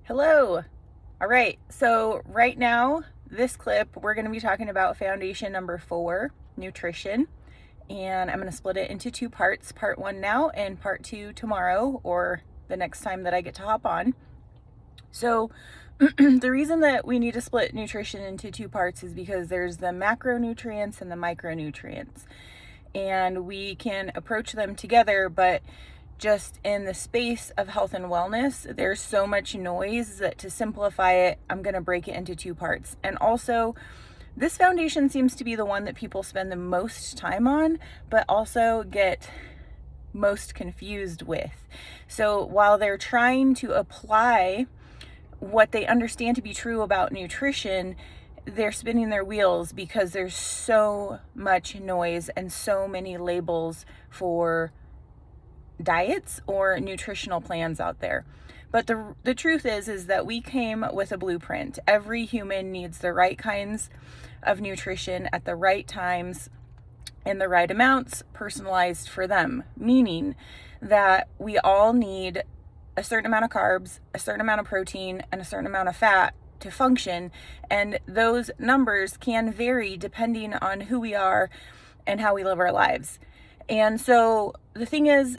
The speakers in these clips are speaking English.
Hello. All right. So right now, this clip, we're going to be talking about foundation number 4, nutrition. And I'm going to split it into 2 parts, part 1 now and part 2 tomorrow or the next time that I get to hop on. So the reason that we need to split nutrition into 2 parts is because there's the macronutrients and the micronutrients. And we can approach them together, but just in the space of health and wellness, there's so much noise that to simplify it, I'm going to break it into 2 parts. And also, this foundation seems to be the one that people spend the most time on, but also get most confused with. So while they're trying to apply what they understand to be true about nutrition, they're spinning their wheels because there's so much noise and so many labels for diets or nutritional plans out there. But the truth is that we came with a blueprint. Every human needs the right kinds of nutrition at the right times in the right amounts, personalized for them, meaning that we all need a certain amount of carbs, a certain amount of protein, and a certain amount of fat to function. And those numbers can vary depending on who we are and how we live our lives. And so the thing is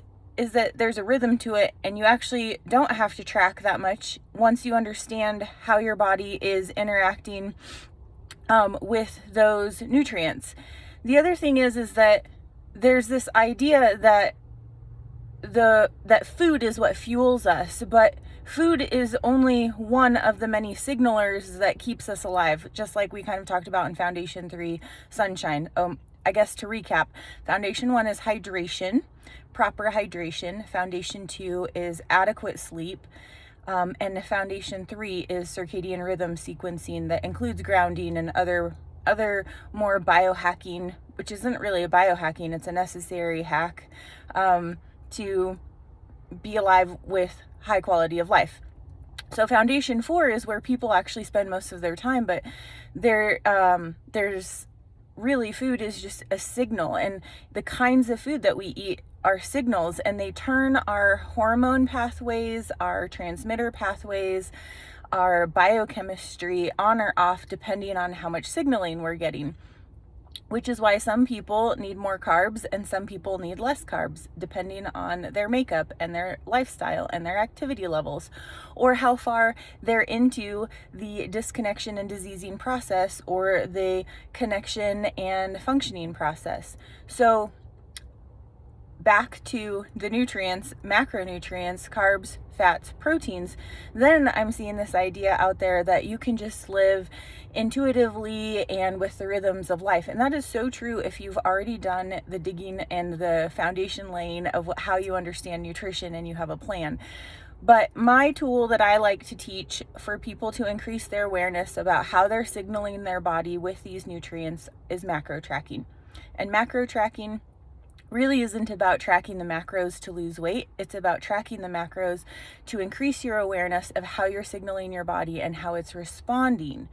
that there's a rhythm to it, and you actually don't have to track that much once you understand how your body is interacting with those nutrients. The other thing is that there's this idea that that food is what fuels us, but food is only one of the many signalers that keeps us alive, just like we kind of talked about in Foundation 3, sunshine. I guess to recap, Foundation 1 is hydration, proper hydration. Foundation 2 is adequate sleep. And Foundation 3 is circadian rhythm sequencing that includes grounding and other more biohacking, which isn't really a biohacking, it's a necessary hack to be alive with high quality of life. So Foundation 4 is where people actually spend most of their time, but there's really, food is just a signal, and the kinds of food that we eat are signals, and they turn our hormone pathways, our transmitter pathways, our biochemistry on or off depending on how much signaling we're getting, which is why some people need more carbs and some people need less carbs depending on their makeup and their lifestyle and their activity levels, or how far they're into the disconnection and diseasing process or the connection and functioning process. So back to the nutrients, macronutrients, carbs, fats, proteins, then I'm seeing this idea out there that you can just live intuitively and with the rhythms of life. And that is so true if you've already done the digging and the foundation laying of how you understand nutrition and you have a plan. But my tool that I like to teach for people to increase their awareness about how they're signaling their body with these nutrients is macro tracking. And macro tracking really isn't about tracking the macros to lose weight. It's about tracking the macros to increase your awareness of how you're signaling your body and how it's responding.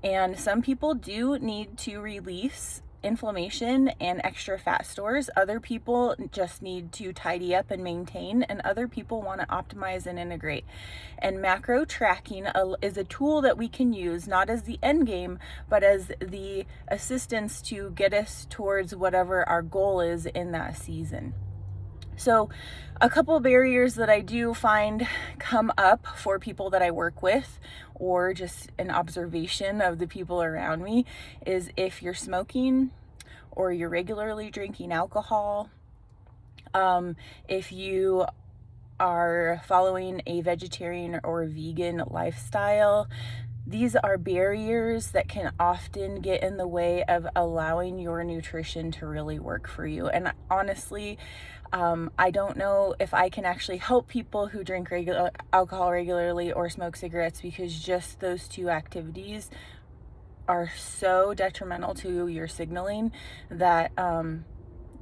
And some people do need to release inflammation and extra fat stores. Other people just need to tidy up and maintain, and other people want to optimize and integrate. And macro tracking is a tool that we can use not as the end game, but as the assistance to get us towards whatever our goal is in that season. So a couple barriers that I do find come up for people that I work with, or just an observation of the people around me, is if you're smoking or you're regularly drinking alcohol, if you are following a vegetarian or vegan lifestyle. These are barriers that can often get in the way of allowing your nutrition to really work for you. And honestly, I don't know if I can actually help people who drink alcohol regularly or smoke cigarettes, because just those 2 activities are so detrimental to your signaling that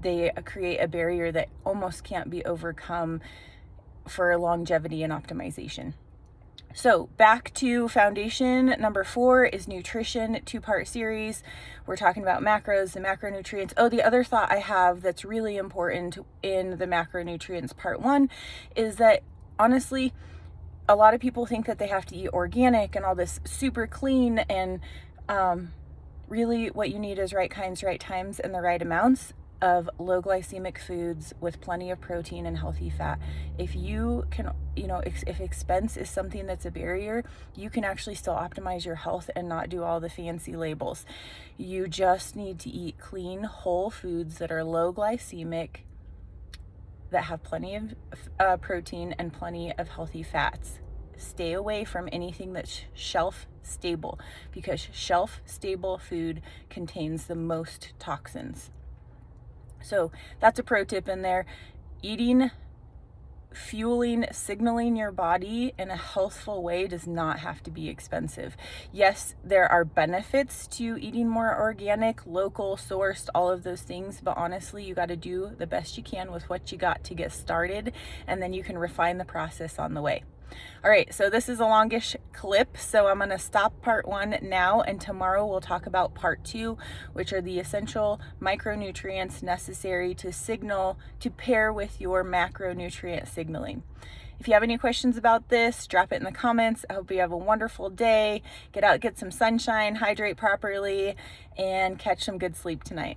they create a barrier that almost can't be overcome for longevity and optimization. So back to foundation number 4 is nutrition, 2-part series. We're talking about macros, the macronutrients. Oh, the other thought I have that's really important in the macronutrients part 1 is that honestly, a lot of people think that they have to eat organic and all this super clean, and really what you need is right kinds, right times, and the right amounts of low glycemic foods with plenty of protein and healthy fat. If you can, if expense is something that's a barrier, you can actually still optimize your health and not do all the fancy labels. You just need to eat clean, whole foods that are low glycemic, that have plenty of protein and plenty of healthy fats. Stay away from anything that's shelf stable, because shelf stable food contains the most toxins. So that's a pro tip in there. Eating, fueling, signaling your body in a healthful way does not have to be expensive. Yes, there are benefits to eating more organic, local, sourced, all of those things, but honestly, you got to do the best you can with what you got to get started, and then you can refine the process on the way. All right, so this is a longish clip, so I'm going to stop part 1 now, and tomorrow we'll talk about part 2, which are the essential micronutrients necessary to pair with your macronutrient signaling. If you have any questions about this, drop it in the comments. I hope you have a wonderful day. Get out, get some sunshine, hydrate properly, and catch some good sleep tonight.